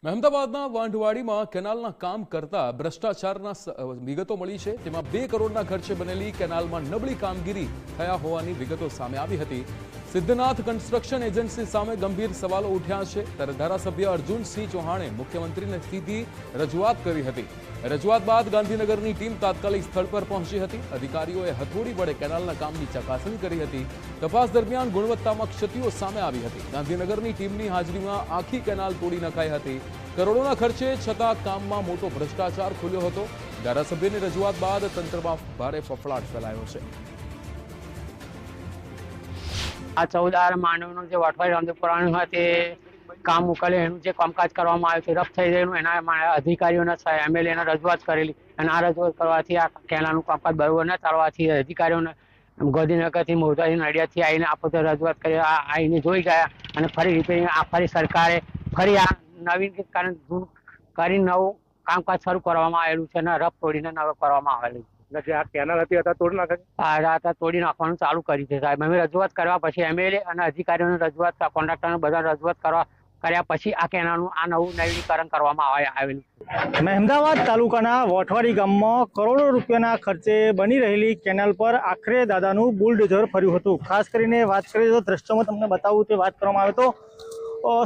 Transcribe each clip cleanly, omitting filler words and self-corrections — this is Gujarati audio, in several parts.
અમદાવાદના વાંઢવાડીમાં કેનાલના કામ કરતા ભ્રષ્ટાચારના વિગતો મળી છે। તેમાં 2 કરોડના ખર્ચે બનેલી કેનાલમાં નબળી કામગીરી થયા હોવાની વિગતો સામે આવી હતી। સિદ્ધનાથ કન્સ્ટ્રક્શન એજન્સી સામે ગંભીર સવાલો ઉઠ્યા છે। ત્યારે ધારાસભ્ય અર્જુનસિંહ ચૌહાણે મુખ્યમંત્રીને સીધી રજૂઆત કરી હતી। રજૂઆત બાદ ગાંધીનગરની ટીમ તાત્કાલિક સ્થળ પર પહોંચી હતી। અધિકારીઓએ હથોડી વડે કેનાલના કામની ચકાસણી કરી હતી। તપાસ દરમિયાન ગુણવત્તામાં ક્ષતિઓ સામે આવી હતી। ગાંધીનગરની ટીમની હાજરીમાં આખી કેનાલ તોડી નખાઈ હતી। કરોડોના ખર્ચે છતાં કામમાં મોટો ભ્રષ્ટાચાર ખુલ્યો હતો। ધારાસભ્યની રજૂઆત બાદ તંત્રમાં ભારે ફફડાટ ફેલાયો છે। આ 14 માનવનો જે વાટવાઈ રામદેવપુરાનું હોય તે કામ મોકલે એનું જે કામકાજ કરવામાં આવ્યું છે રફ થઈ ગયેલું એના અધિકારીઓને એમએલએને રજૂઆત કરેલી અને આ રજૂઆત કરવાથી આ કેનાલનું કામકાજ બરોબર ન ચાલવાથી અધિકારીઓને ગાંધીનગરથી મોરબી નડિયાદથી આવીને આપોતે રજૂઆત કરી આવીને જોઈ ગયા અને ફરી રિપેરિંગ ફરી સરકારે ફરી આ નવીનીકરણ કરી નવું કામકાજ શરૂ કરવામાં આવેલું છે અને રફ તોડીને નવું કરવામાં આવેલું છે। આ કેનાલ હતી અત્યારે તોડી નાખે આ તોડી નાખવાનું ચાલુ કરી છે સાહેબ। અમે રજૂઆત કરવા પછી એમએલએ અને અધિકારીઓને રજૂઆત કોન્ટ્રાક્ટરને બધા રજૂઆત કર્યા પછી આ કેનાલનું આ નવું નવીનીકરણ કરવામાં આવેલું છે। મહેમદાવાદ તાલુકાના વોઠવાડી ગામમાં કરોડો રૂપિયાના ખર્ચે બની રહેલી કેનાલ પર આખરે દાદાનું બુલડોઝર ફર્યું હતું। ખાસ કરીને વાત કરીએ તો દ્રશ્યોમાં તમને બતાવું તે વાત કરવામાં આવે તો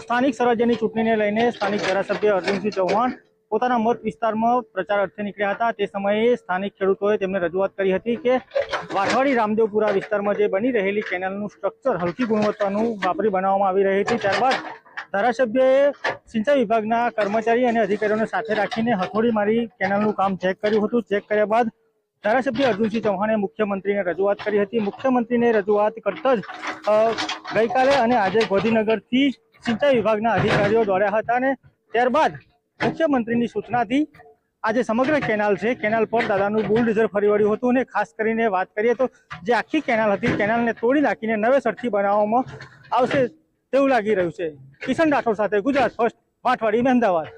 સ્થાનિક સ્વરાજ્યની ચૂંટણીને લઈને સ્થાનિક ધારાસભ્ય અર્જુનસિંહ ચૌહાણ પોતાના મત વિસ્તારમાં પ્રચાર અર્થે નીકળ્યા હતા। તે સમયે સ્થાનિક ખેડૂતોએ તેમને રજૂઆત કરી હતી કે વાઠવાડી રામદેવપુરા વિસ્તારમાં જે બની રહેલી કેનાલનું સ્ટ્રક્ચર હલકી ગુણવત્તાનું વાપરી બનાવવામાં આવી રહી હતી। ત્યારબાદ ધારાસભ્યએ સિંચાઈ વિભાગના કર્મચારી અને અધિકારીઓને સાથે રાખીને હથોડી મારી કેનાલનું કામ ચેક કર્યું હતું। ચેક કર્યા બાદ ધારાસભ્ય અર્જુનસિંહ ચૌહાણે મુખ્યમંત્રીને રજૂઆત કરી હતી। મુખ્યમંત્રીને રજૂઆત કરતા જ ગઈકાલે અને આજે ગાંધીનગરથી સિંચાઈ વિભાગના અધિકારીઓ દોડ્યા હતા અને ત્યારબાદ મુખ્યમંત્રીની સૂચનાથી આજે સમગ્ર કેનાલ છે કેનાલ પર દાદાનું બુલડોઝર ફરી વળ્યું હતું અને ખાસ કરીને વાત કરીએ તો જે આખી કેનાલ હતી કેનાલને તોડી નાખીને નવેસરથી બનાવવામાં આવશે તેવું લાગી રહ્યું છે। કિશન રાઠોડ સાથે ગુજરાત ફર્સ્ટ વાંઠવાડી અમદાવાદ।